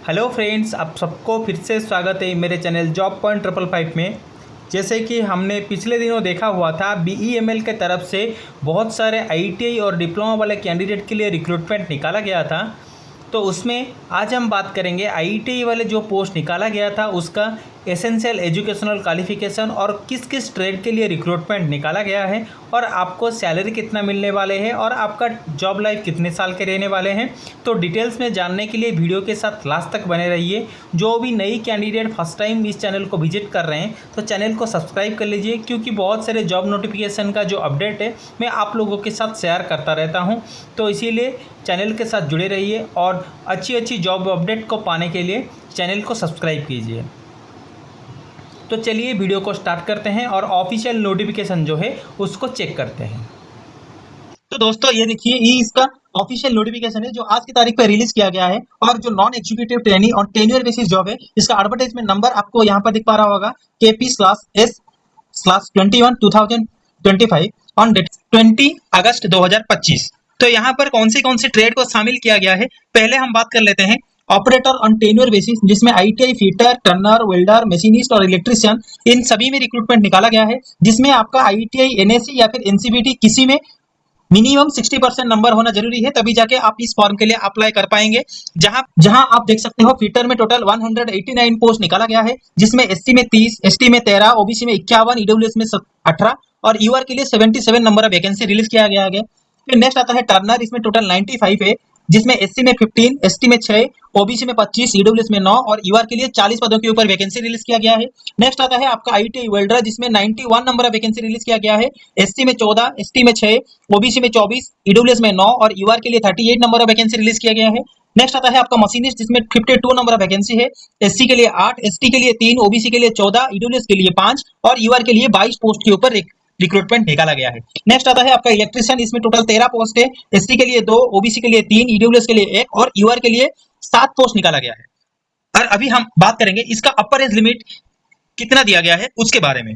Hello friends, आप सबको फिर से स्वागत है मेरे चैनल जॉब पॉइंट 555 में। जैसे कि हमने पिछले दिनों देखा हुआ था, BEML के तरफ से बहुत सारे ITI और डिप्लोमा वाले कैंडिडेट के लिए रिक्रूटमेंट निकाला गया था। तो उसमें आज हम बात करेंगे ITI वाले जो पोस्ट निकाला गया था उसका एसेंशियल एजुकेशनल क्वालिफिकेशन और किस किस ट्रेड के लिए रिक्रूटमेंट निकाला गया है और आपको सैलरी कितना मिलने वाले हैं और आपका जॉब लाइफ कितने साल के रहने वाले हैं। तो डिटेल्स में जानने के लिए वीडियो के साथ लास्ट तक बने रहिए। जो भी नई कैंडिडेट फर्स्ट टाइम इस चैनल को विजिट कर रहे हैं तो चैनल को सब्सक्राइब कर लीजिए, क्योंकि बहुत सारे जॉब नोटिफिकेशन का जो अपडेट है मैं आप लोगों के साथ शेयर करता रहता हूँ। तो इसीलिए चैनल के साथ जुड़े रहिए और अच्छी जॉब अपडेट को पाने के लिए चैनल को सब्सक्राइब कीजिए। तो चलिए वीडियो को स्टार्ट करते हैं और ऑफिशियल नोटिफिकेशन जो है उसको चेक करते हैं। तो दोस्तों ये देखिए, ये इसका ऑफिशियल नोटिफिकेशन है जो आज की तारीख पर रिलीज किया गया है। और जो नॉन एग्जीक्यूटिव ट्रेनी और टेन्योर बेसिस जॉब है, इसका एडवर्टाइजमेंट नंबर आपको यहाँ पर दिख पा रहा होगा, KP/S/21/2025 ऑन डेट 20 अगस्त 2025। तो यहाँ पर कौन सी ट्रेड को शामिल किया गया है, पहले हम बात कर लेते हैं। ऑपरेटर ऑन टेन्योर बेसिस, जिसमें ITI fitter, Turner, welder, machinist और इलेक्ट्रिशियन, इन सभी में रिक्रूटमेंट निकाला गया है। जिसमें आपका ITI, NSE या फिर NCVT किसी में मिनिमम 60% नंबर होना जरूरी है, तभी जाके आप इस फॉर्म के लिए अप्लाई कर पाएंगे। जहां जहां आप देख सकते हो, फिटर में टोटल 189 पोस्ट निकाला गया है, जिसमें SC में 30, ST में 13, OBC में 51, EWS में 18 और UR के लिए 77 नंबर ऑफ वैकेंसी रिलीज किया गया है। फिर नेक्स्ट आता है टर्नर, इसमें टोटल 95 है, जिसमें SC में 15, ST में 6, OBC में 25, EWS में 9 और UR के लिए 40 पदों के ऊपर वैकेंसी रिलीज किया गया है। नेक्स्ट आता है आपका ITI वेल्डर, जिसमें 91 नंबर ऑफ वैकेंसी रिलीज किया गया है, SC में 14, ST में 6, OBC में 24, EWS में 9 और UR के लिए 38 नंबर ऑफ वैकेंसी रिलीज किया गया है। नेक्स्ट आता है आपका मशीनिस्ट, जिसमें 52 नंबर ऑफ वैकेंसी है, SC के लिए 8, ST के लिए 3, OBC के लिए 14, EWS के लिए 5 और UR के लिए 22 पोस्ट के ऊपर रिक्रूटमेंट निकाला गया है। नेक्स्ट आता है आपका इलेक्ट्रिशियन, इसमें टोटल 13 पोस्ट है, SC के लिए 2, OBC के लिए 3, EWS के लिए 1 और UR के लिए 7 पोस्ट निकाला गया है। और अभी हम बात करेंगे इसका अपर एज लिमिट कितना दिया गया है उसके बारे में।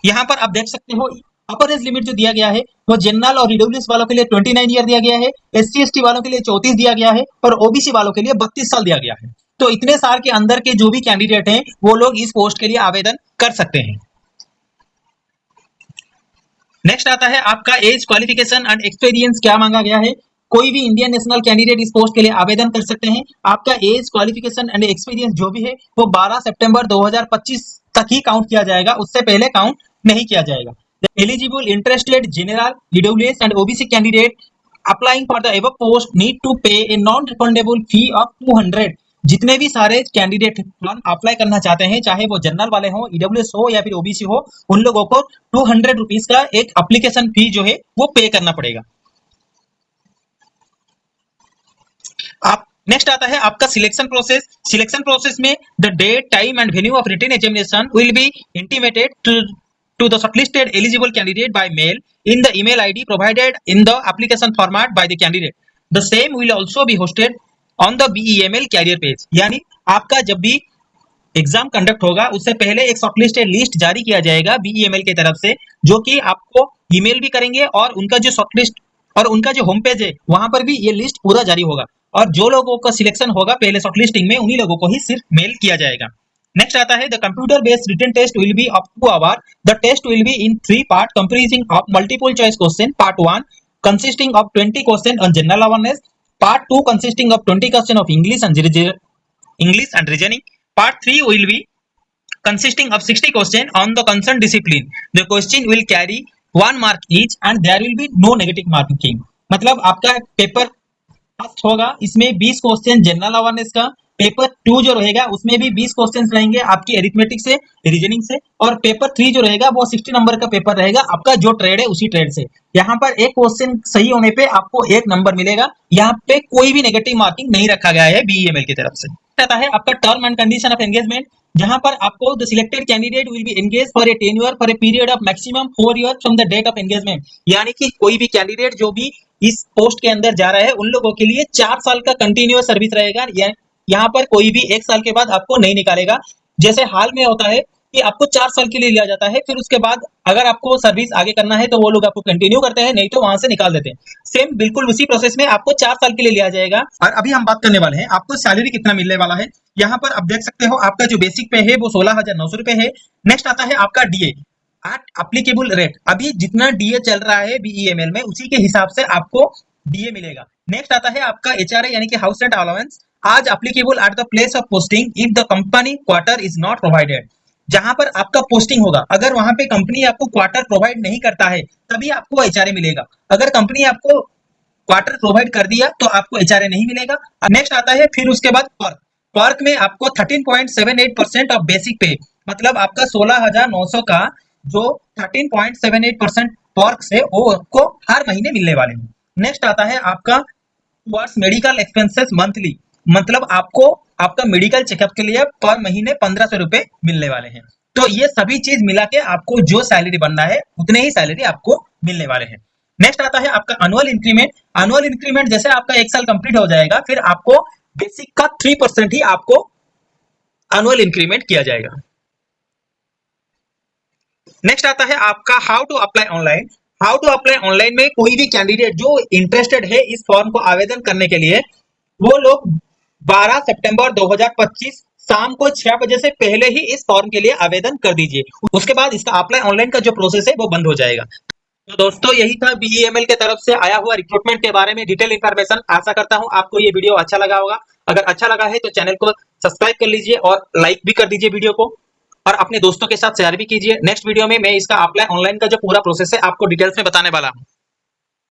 यहाँ पर आप देख सकते हो, अपर एज लिमिट जो दिया गया है वो जनरल और EWS वालों के लिए 29 ईयर दिया गया है, SC ST वालों के लिए 34 दिया गया है और OBC वालों के लिए 32 साल दिया गया है। तो इतने साल के अंदर के जो भी कैंडिडेट हैं वो लोग इस पोस्ट के लिए आवेदन कर सकते हैं। नेक्स्ट आता है आपका एज, क्वालिफिकेशन एंड एक्सपीरियंस क्या मांगा गया है। कोई भी इंडियन नेशनल कैंडिडेट इस पोस्ट के लिए आवेदन कर सकते हैं। आपका एज, क्वालिफिकेशन एंड एक्सपीरियंस जो भी है वो 12 सितंबर 2025 तक ही काउंट किया जाएगा, उससे पहले काउंट नहीं किया जाएगा। Eligible interested general, EWS and OBC candidate applying for the above post need to pay a non refundable fee of 200। जितने भी सारे कैंडिडेट अप्लाई करना चाहते हैं, चाहे वो जनरल वाले हो, EWS हो या फिर OBC हो, उन लोगों को 200 रुपीज का एक एप्लीकेशन फी जो है वो पे करना पड़ेगा। आप नेक्स्ट आता है आपका सिलेक्शन प्रोसेस। सिलेक्शन प्रोसेस में the date, time and venue of written examination will be intimated to the shortlisted eligible candidate by mail in the email ID provided in the application format by the candidate. The same will also be hosted on the BEML career page. यानी आपका जब भी exam conduct होगा उससे पहले एक shortlisted list जारी किया जाएगा BEML की तरफ से, जो कि आपको ईमेल भी करेंगे और उनका जो शॉर्टलिस्ट और उनका जो होम पेज है वहां पर भी ये लिस्ट पूरा जारी होगा। और जो लोगों का सिलेक्शन होगा पहले शॉर्टलिस्टिंग में, उन्हीं लोगों को ही सिर्फ मेल किया जाएगा। नेक्स्ट आता है the computer based written test will be up to hour. The test will be in 3 part comprising of multiple choice question. Part 1 consisting of 20 question on general awareness, part 2 consisting of 20 question of English and reasoning, part 3 will be consisting of 60 question on the concerned discipline. The question will carry 1 mark each and there will be no negative marking. मतलब आपका paper first होगा, इसमें 20 question general awareness का, paper 2 जो रहेगा उसमें भी 20 question रहेंगे आपकी अरिथमेटिक से, रीजनिंग से, और पेपर 3 जो रहेगा वो 60 नंबर का पेपर रहेगा आपका, जो ट्रेड है उसी ट्रेड से। यहाँ पर एक क्वेश्चन सही होने पे आपको 1 नंबर मिलेगा। यहाँ पे कोई भी नेगेटिव मार्किंग नहीं रखा गया है BEML की तरफ से। आता है आपका term and condition of engagement, जहां पर आपको the selected candidate will be engage for a tenure for a period of maximum 4 year from the date of engagement. यानी कि कोई भी कैंडिडेट जो भी इस पोस्ट के अंदर जा रहा है उन लोगों के लिए 4 साल का कंटिन्यूअस सर्विस रहेगा। यहाँ पर कोई भी 1 साल के बाद आपको नहीं निकालेगा। जैसे हाल में होता है कि आपको 4 साल के लिए लिया जाता है, फिर उसके बाद अगर आपको सर्विस आगे करना है तो वो लोग आपको कंटिन्यू करते हैं, नहीं तो वहां से निकाल देते हैं। सेम बिल्कुल उसी प्रोसेस में आपको 4 साल के लिए लिया जाएगा। और अभी हम बात करने वाले हैं आपको सैलरी कितना मिलने वाला है। यहाँ पर आप देख सकते हो आपका जो बेसिक पे है वो 16,900 रुपए है। नेक्स्ट आता है आपका डीए एट एप्लीकेबल रेट। अभी जितना डीए चल रहा है बीईएमएल में उसी के हिसाब से आपको डीए मिलेगा। नेक्स्ट आता है आपका एचआरए यानी कि हाउस रेंट अलाउंस आज applicable at the place of posting if the company quarter is not provided. जहां पर आपका पोस्टिंग होगा अगर वहां पे कंपनी आपको क्वार्टर प्रोवाइड नहीं करता है तभी आपको एचआरए मिलेगा। अगर कंपनी आपको क्वार्टर प्रोवाइड कर दिया तो आपको एचआरए नहीं मिलेगा। नेक्स्ट आता है फिर उसके बाद पर्क। पर्क में आपको 13.78% ऑफ बेसिक पे, मतलब आपका 16,900 का जो 13.78% पर्क से वो आपको हर महीने मिलने वाले हैं। नेक्स्ट आता है आपका टुवर्ड्स मेडिकल एक्सपेंसेस मंथली, मतलब आपको आपका मेडिकल चेकअप के लिए पर महीने 1,500 रुपए मिलने वाले हैं। तो ये सभी चीज मिला के आपको जो सैलरी बनना है उतने ही सैलरी आपको मिलने वाले हैं। नेक्स्ट आता है आपका एनुअल इंक्रीमेंट। एनुअल इंक्रीमेंट जैसे आपका 1 साल कंप्लीट हो जाएगा फिर आपको बेसिक का 3% ही आपको एनुअल इंक्रीमेंट किया जाएगा। नेक्स्ट आता है आपका how to apply online. How to apply online में कोई भी कैंडिडेट जो इंटरेस्टेड है इस फॉर्म को आवेदन करने के लिए वो लोग 12 सितंबर 2025 शाम को 6 बजे से पहले ही इस फॉर्म के लिए आवेदन कर दीजिए। उसके बाद इसका अप्लाई ऑनलाइन का जो प्रोसेस है वो बंद हो जाएगा। तो दोस्तों यही था बीईएमएल के तरफ से आया हुआ रिक्रूटमेंट के बारे में डिटेल इंफॉर्मेशन। आशा करता हूं आपको ये वीडियो अच्छा लगा होगा। अगर अच्छा लगा है तो चैनल को सब्सक्राइब कर लीजिए और लाइक भी कर दीजिए वीडियो को, और अपने दोस्तों के साथ शेयर भी कीजिए। नेक्स्ट वीडियो में मैं इसका अप्लाई ऑनलाइन का जो पूरा प्रोसेस है आपको डिटेल्स में बताने वाला हूं।